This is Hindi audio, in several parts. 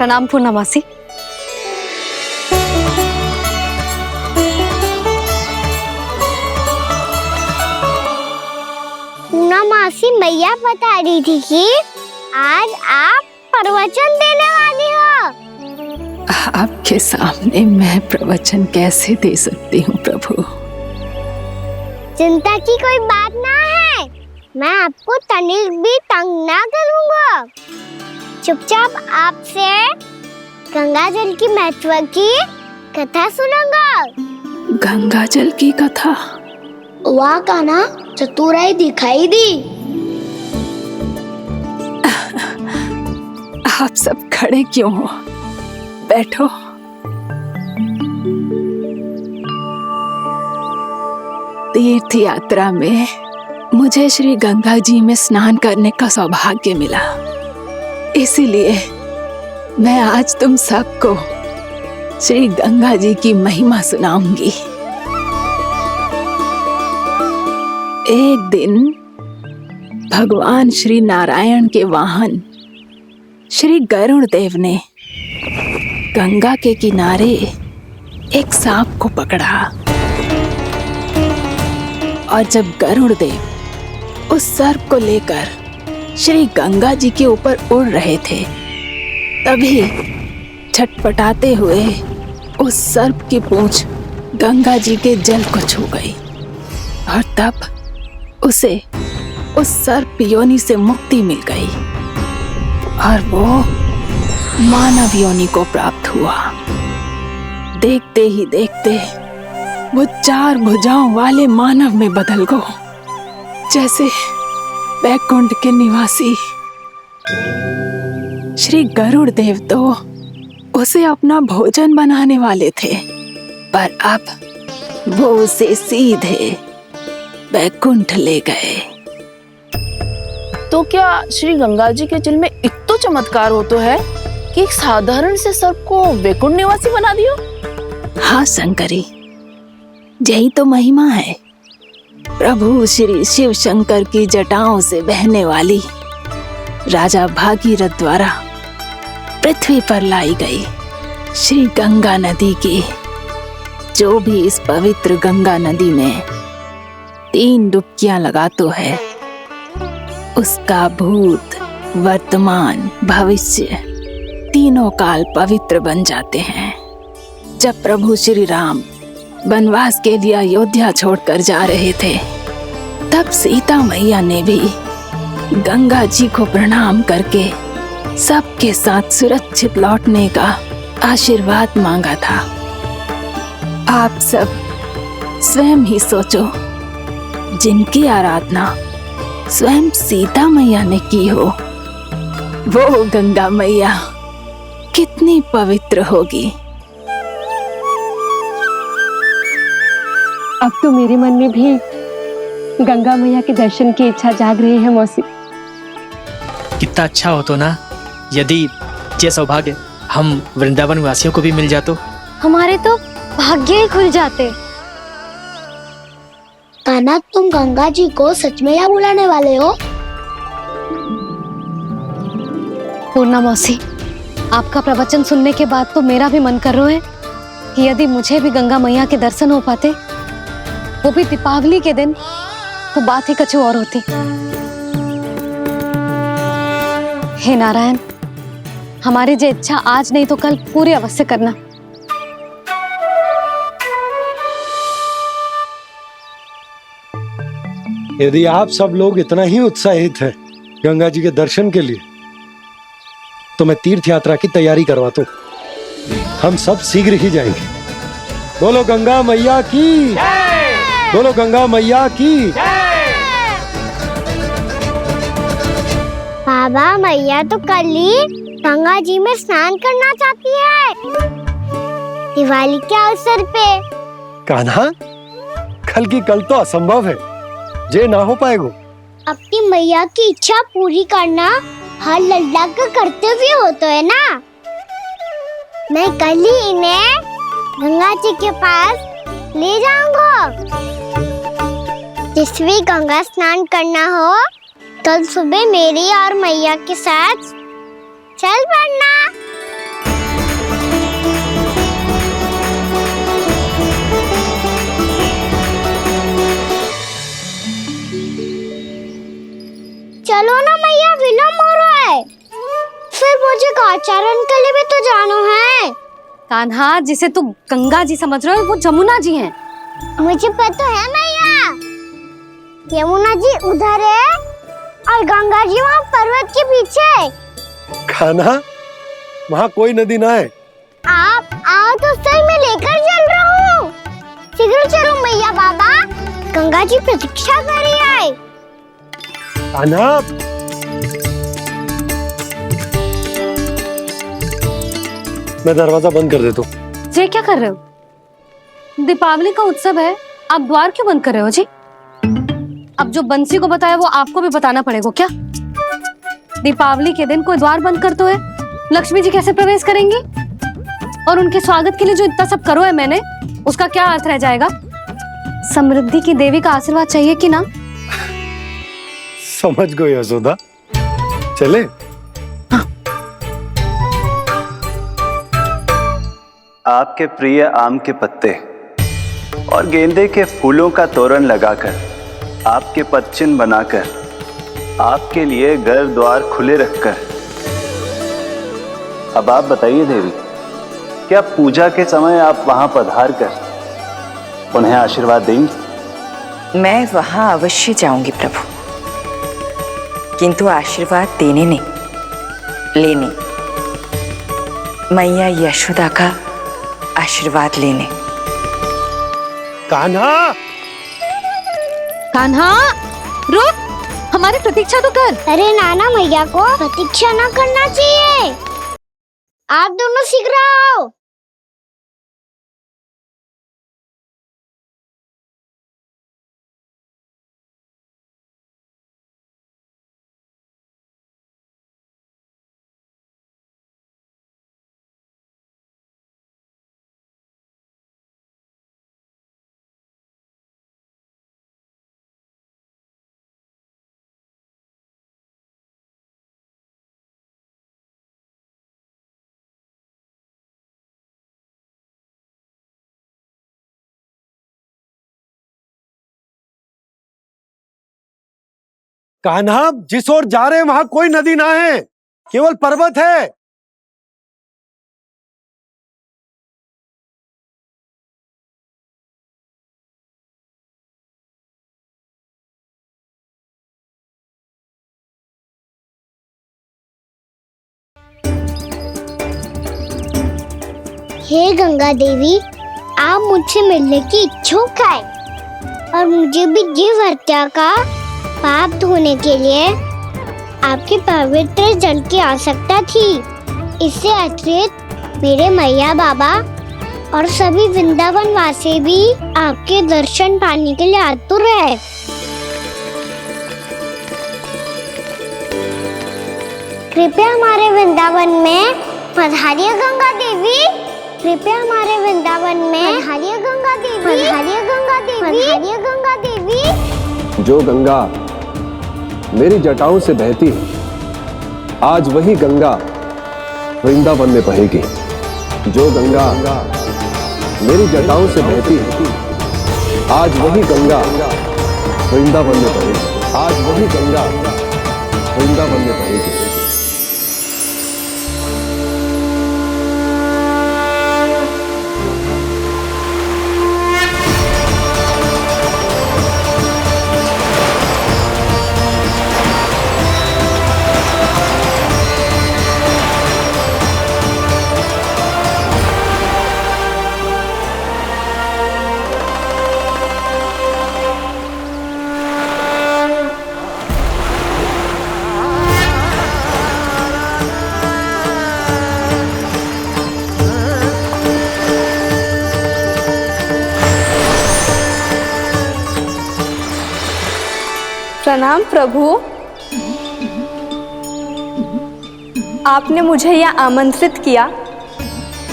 प्रणाम पूर्णा मासी। पूर्णा मासी, मैया बता रही थी कि आज आप प्रवचन देने वाली हो। आपके सामने मैं प्रवचन कैसे दे सकती हूँ प्रभु? चिंता की कोई बात ना है, मैं आपको तनिक भी तंग ना करूँगा। चुपचाप आपसे गंगा जल की महत्व की कथा सुनूंगा। गंगा जल की कथा? वाह कान्हा, चतुराई दिखाई दी। आप सब खड़े क्यों हो? बैठो। तीर्थ यात्रा में मुझे श्री गंगा जी में स्नान करने का सौभाग्य मिला, इसीलिए मैं आज तुम सबको श्री गंगा जी की महिमा सुनाऊंगी। एक दिन भगवान श्री नारायण के वाहन श्री गरुड़ देव ने गंगा के किनारे एक सांप को पकड़ा और जब गरुड़ देव उस सर्प को लेकर श्री गंगा जी के ऊपर उड़ रहे थे, तभी छटपटाते हुए उस सर्प की पूंछ गंगा जी के जल को छू गई और तब उसे उस सर्प योनि से मुक्ति मिल गई और वो मानव योनि को प्राप्त हुआ। देखते ही देखते वो 4 भुजाओं वाले मानव में बदल गो, जैसे बैकुंठ के निवासी। श्री गरुड़ देव तो उसे अपना भोजन बनाने वाले थे, पर अब वो उसे सीधे बैकुंठ ले गए। तो क्या श्री गंगा जी के जल में इतना चमत्कार हो तो है कि एक साधारण से सर्प को वैकुंठ निवासी बना दियो? हाँ शंकरी, यही तो महिमा है। प्रभु श्री शिव शंकर की जटाओं से बहने वाली राजा भागीरथ द्वारा पृथ्वी पर लाई गई श्री गंगा नदी की, जो भी इस पवित्र गंगा नदी में 3 डुबकियां लगातो है, उसका भूत, वर्तमान, भविष्य तीनों काल पवित्र बन जाते हैं। जब प्रभु श्री राम वनवास के लिए अयोध्या छोड़कर जा रहे थे, तब सीता मैया ने भी गंगा जी को प्रणाम करके सबके साथ सुरक्षित लौटने का आशीर्वाद मांगा था। आप सब स्वयं ही सोचो, जिनकी आराधना स्वयं सीता मैया ने की हो, वो गंगा मैया कितनी पवित्र होगी। अब तो मेरे मन में भी गंगा मैया के दर्शन की इच्छा जाग रही है मौसी। कितना अच्छा हो तो ना यदि ये सौभाग्य हम वृंदावन वासियों को भी मिल जातो। हमारे तो भाग्य ही खुल जाते। कान्हा, तुम गंगा जी को सच में यहाँ बुलाने वाले हो? पूर्णा मौसी, आपका प्रवचन सुनने के बाद तो मेरा भी मन कर रहा है कि यदि मुझे भी गंगा मैया के दर्शन हो पाते, वो भी दीपावली के दिन, तो बात ही कुछ और होती। हे नारायण, हमारी जो इच्छा आज नहीं तो कल पूरी अवश्य करना। यदि आप सब लोग इतना ही उत्साहित हैं गंगा जी के दर्शन के लिए, तो मैं तीर्थ यात्रा की तैयारी करवाता हूँ। हम सब शीघ्र ही जाएंगे। बोलो गंगा मैया की, बोलो गंगा मैया की। बाबा, मैया तो कल ही गंगा जी में स्नान करना चाहती है, दिवाली के अवसर पे। कान्हा, कल की कल तो असंभव है, जे ना हो पाएगा। अपनी मैया की इच्छा पूरी करना हर लल्ला का कर्तव्य होता है ना। मैं कल ही इन्हें गंगा जी के पास ले जाऊंगा। जिस भी गंगा स्नान करना हो, कल सुबह मेरी और मैया के साथ चल पड़ना। तो जानो है। कान्हा, जिसे तू गंगा जी समझ रहे हो वो जमुना जी हैं। मुझे पता है मैया, यमुना जी उधर है और गंगा जी वहाँ पर्वत के पीछे। कान्हा, वहाँ कोई नदी ना है। आप आओ तो सही, मैं लेकर चल रहा हूँ। शीघ्र चलो मैया बाबा, गंगा जी प्रतीक्षा कर रही है। कान्हा, मैं दरवाजा बंद कर देता हूँ। ये क्या कर रहे हो? दीपावली का उत्सव है, आप द्वार क्यों बंद कर रहे हो जी? अब जो बंसी को बताया वो आपको भी बताना पड़ेगा क्या? दीपावली के दिन कोई द्वार बंद कर तो है, लक्ष्मी जी कैसे प्रवेश करेंगी? और उनके स्वागत के लिए जो इतना सब करो है मैंने, उसका क्या अर्थ रह जाएगा? समृद्धि की देवी का आशीर्वाद चाहिए कि ना? समझ गई यशोदा, चले। आपके प्रिय आम के पत्ते और गेंदे के फूलों का तोरण लगाकर, आपके पदचिन्ह बनाकर, आपके लिए घर द्वार खुले रखकर, अब आप बताइए देवी, क्या पूजा के समय आप वहां पधार कर उन्हें आशीर्वाद देंगी? मैं वहां अवश्य जाऊंगी प्रभु, किंतु आशीर्वाद देने नहीं, लेने, मैया यशोदा का आशीर्वाद लेने। कान्हा, कान्हा, रुक, हमारी प्रतीक्षा तो कर। अरे नाना, मैया को प्रतीक्षा ना करना चाहिए। आप दोनों शीघ्र आओ। कान्हा, जिस ओर जा रहे हैं वहां कोई नदी ना है, केवल पर्वत है। हे गंगा देवी, आप मुझसे मिलने की इच्छुक है और मुझे भी जीव हत्या का पाप धोने के लिए आपके पवित्र जल की आवश्यकता थी। इससे अतिरिक्त मेरे मैया बाबा और सभी वृंदावन वासी भी आपके दर्शन पाने के लिए आतुर है। कृपया हमारे वृंदावन में पधारिए गंगा देवी, कृपया हमारे वृंदावन में पधारिए गंगा देवी, पधारिए गंगा देवी, पधारिए गंगा देवी। जो गंगा मेरी जटाओं से बहती है, आज वही गंगा वृंदावन में बहेगी। जो गंगा मेरी जटाओं से बहती है, आज वही गंगा वृंदावन में बहेगी। आज वही गंगा वृंदावन में बहेगी। प्रणाम प्रभु, आपने मुझे यह आमंत्रित किया,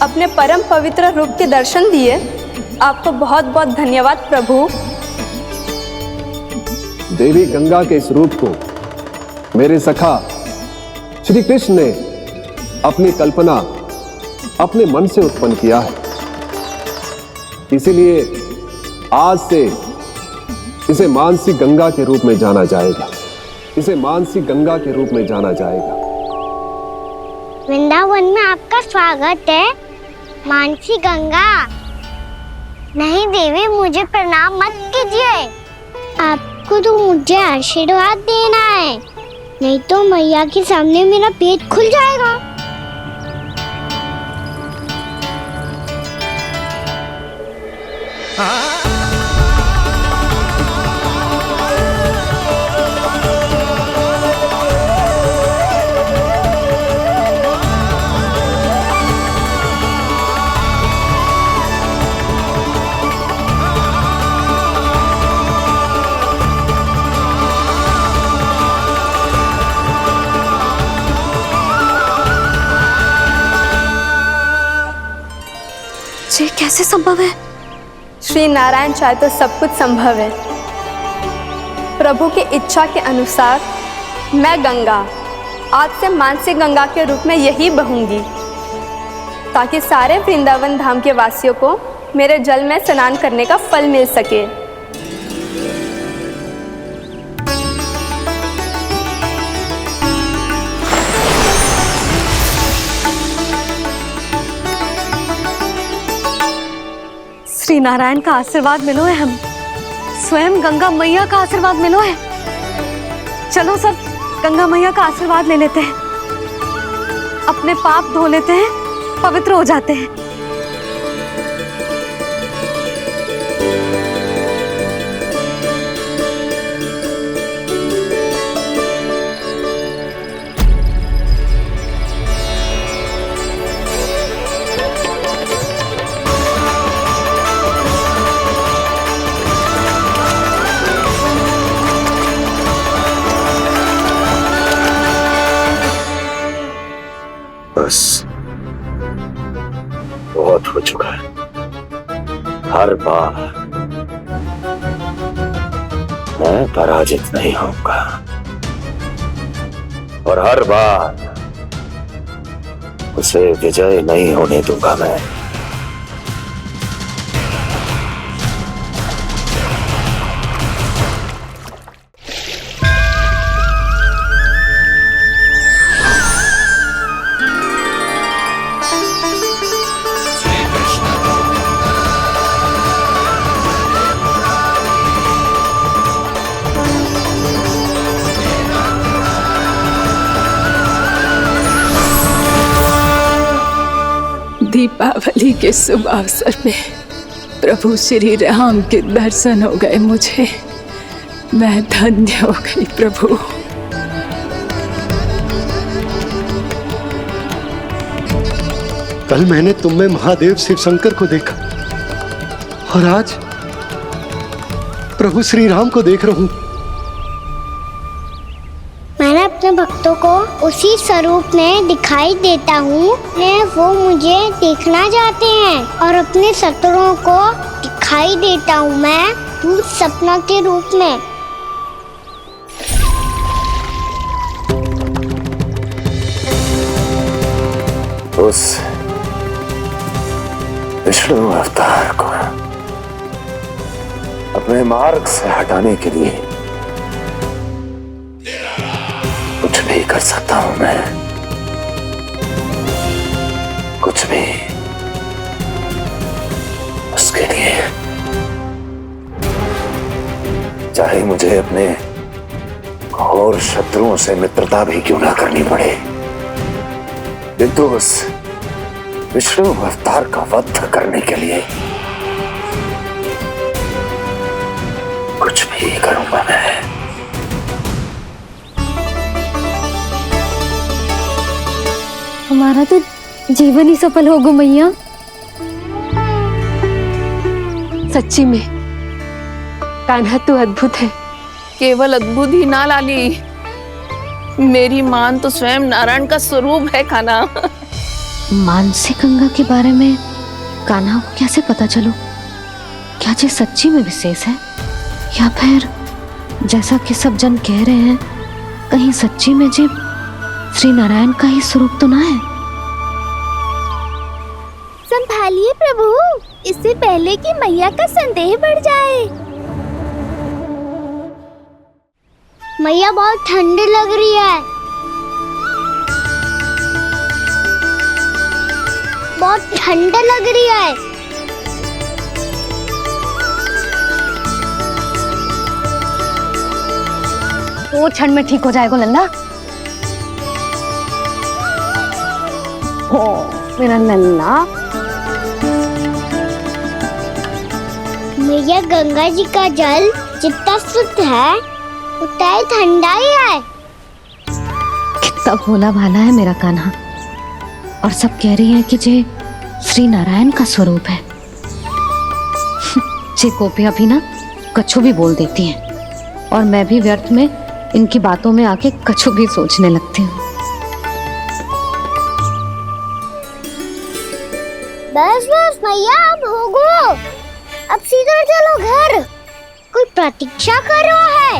अपने परम पवित्र रूप के दर्शन दिए, आपको बहुत बहुत धन्यवाद प्रभु। देवी गंगा के इस रूप को मेरे सखा श्री कृष्ण ने अपनी कल्पना अपने मन से उत्पन्न किया है, इसीलिए आज से इसे मानसी गंगा के रूप में जाना जाएगा। इसे मानसी गंगा के रूप में जाना जाएगा। वृंदावन में आपका स्वागत है मानसी गंगा। नहीं देवी, मुझे प्रणाम मत कीजिए। आपको तो मुझे आशीर्वाद देना है, नहीं तो मैया के सामने मेरा पेट खुल जाएगा। ये कैसे संभव है? श्री नारायण चाहे तो सब कुछ संभव है। प्रभु की इच्छा के अनुसार मैं गंगा आज से मानसी गंगा के रूप में यही बहूंगी, ताकि सारे वृंदावन धाम के वासियों को मेरे जल में स्नान करने का फल मिल सके। श्री नारायण का आशीर्वाद मिलो है, हम स्वयं गंगा मैया का आशीर्वाद मिलो है। चलो सब गंगा मैया का आशीर्वाद ले लेते हैं, अपने पाप धो लेते हैं, पवित्र हो जाते हैं। बस बहुत हो चुका है। हर बार मैं पराजित नहीं होऊंगा और हर बार उसे विजय नहीं होने दूंगा मैं। दीपावली के शुभ अवसर पे प्रभु श्री राम के दर्शन हो गए मुझे। मैं धन्य हो गई प्रभु। कल मैंने तुम में महादेव शिव शंकर को देखा और आज प्रभु श्री राम को देख रहा हूं। मैंने अपने भक्तों को उसी स्वरूप में दिखाई देता हूँ, वो मुझे देखना चाहते हैं और अपने शत्रुओं को दिखाई देता हूँ मैं भूत सपना के रूप में। उस विष्णु अवतार को अपने मार्ग से हटाने के लिए कुछ भी कर सकता हूं मैं, कुछ भी। उसके लिए चाहे मुझे अपने घोर शत्रुओं से मित्रता भी क्यों ना करनी पड़े, किंतु उस विष्णु अवतार का वध करने के लिए कुछ भी करूंगा मैं। हमारा तो जीवन ही सफल होगा मैया। सच्ची में कान्हा तू अद्भुत है। केवल अद्भुत ही ना लाली, मेरी मान तो स्वयं नारायण का स्वरूप है कान्हा। मानसी गंगा के बारे में कान्हा को कैसे पता चलो? क्या ये सच्ची में विशेष है या फिर जैसा कि सब जन कह रहे हैं, कहीं सच्ची में जी श्री नारायण का ही स्वरूप तो ना है? संभालिए प्रभु, इससे पहले कि मैया का संदेह बढ़ जाए। मैया बहुत ठंडी लग रही है। बहुत ठंड लग रही है। वो क्षण में ठीक हो जाएगा लल्ला। ओ मेरा लल्ला। मैया गंगा जी का जल जितना शुद्ध है उतना ही ठंडा ही है। कितना भोला भाला है मेरा कान्हा। और सब कह रही है कि जे श्री नारायण का स्वरूप है। जे गोपियां भी ना कछु भी बोल देती हैं और मैं भी व्यर्थ में इनकी बातों में आके कछु भी सोचने लगती हूँ। बस बस मैया अब होगो, अब सीधा चलो घर। कोई प्रतीक्षा कर रहा है।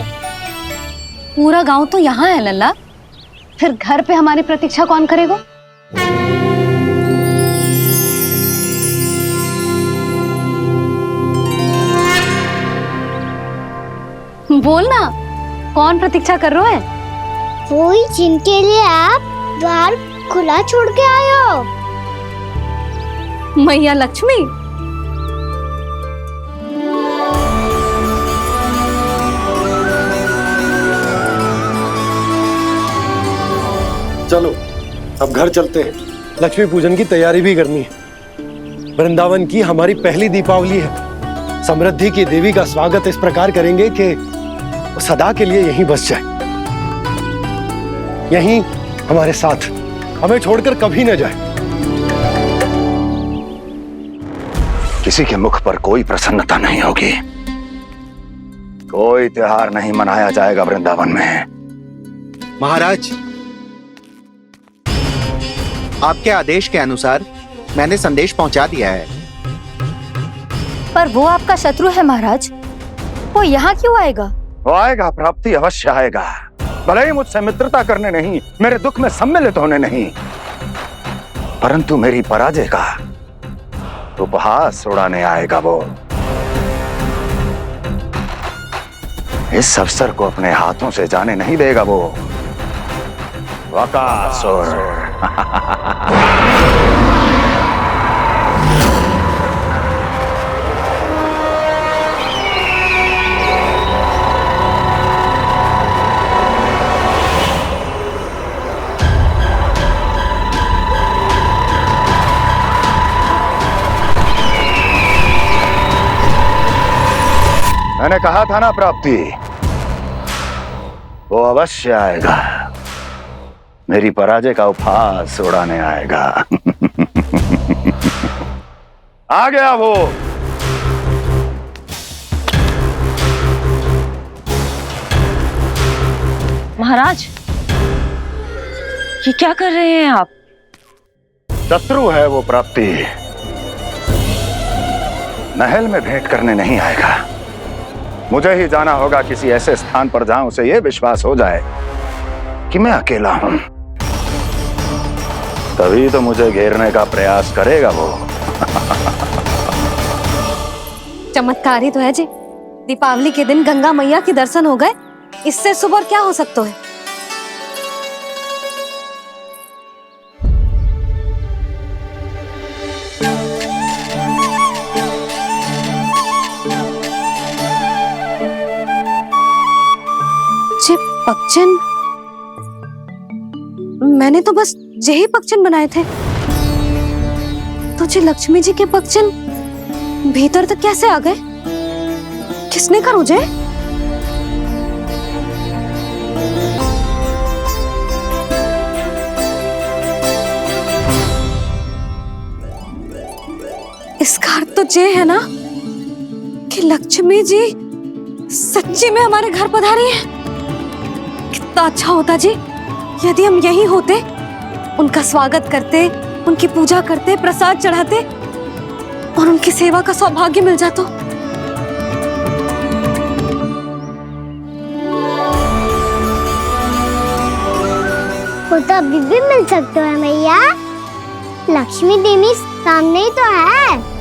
पूरा गांव तो यहाँ है लल्ला, फिर घर पे हमारी प्रतीक्षा कौन करेगा? बोल ना, कौन प्रतीक्षा कर रहे हैं? वही जिनके लिए आप द्वार खुला छोड़ के आए हो। मैया लक्ष्मी। चलो अब घर चलते हैं। लक्ष्मी पूजन की तैयारी भी करनी है। वृंदावन की हमारी पहली दीपावली है। समृद्धि की देवी का स्वागत इस प्रकार करेंगे कि वो सदा के लिए यहीं बस जाए, यहीं हमारे साथ, हमें छोड़कर कभी न जाए। किसी के मुख पर कोई प्रसन्नता नहीं होगी, कोई त्योहार नहीं मनाया जाएगा वृंदावन में। महाराज, आपके आदेश के अनुसार मैंने संदेश पहुंचा दिया है। पर वो आपका शत्रु है महाराज, वो यहाँ क्यों आएगा? वो आएगा, प्राप्ति अवश्य आएगा। भले ही मुझसे मित्रता करने नहीं, मेरे दुख में सम्मिलित होने नहीं, परंतु मेरी पराजय का उपहास उड़ाने आएगा वो। इस अवसर को अपने हाथों से जाने नहीं देगा वो। वकासुर। मैंने कहा था ना प्राप्ति, वो अवश्य आएगा, मेरी पराजय का उपहास उड़ाने आएगा। आ गया वो। महाराज, ये क्या कर रहे हैं आप? शत्रु है वो प्राप्ति, महल में भेंट करने नहीं आएगा। मुझे ही जाना होगा किसी ऐसे स्थान पर जहां उसे यह विश्वास हो जाए कि मैं अकेला हूं, तभी तो मुझे घेरने का प्रयास करेगा वो। चमत्कार ही तो है जी। दीपावली के दिन गंगा मैया के दर्शन हो गए, इससे शुभ और क्या हो सकता है? पक्षन, मैंने तो बस यही पक्षन बनाए थे। तो जी लक्ष्मी जी के पक्षन भीतर तक कैसे आ गए? किसने कर मुझे? इसका अर्थ तो ये है ना कि लक्ष्मी जी सच्ची में हमारे घर पधारी हैं। कितना अच्छा होता जी यदि हम यहीं होते, उनका स्वागत करते, उनकी पूजा करते, प्रसाद चढ़ाते और उनकी सेवा का सौभाग्य मिल जाता। वो तो अभी भी मिल सकते हैं मैया, लक्ष्मी देवी सामने ही तो है।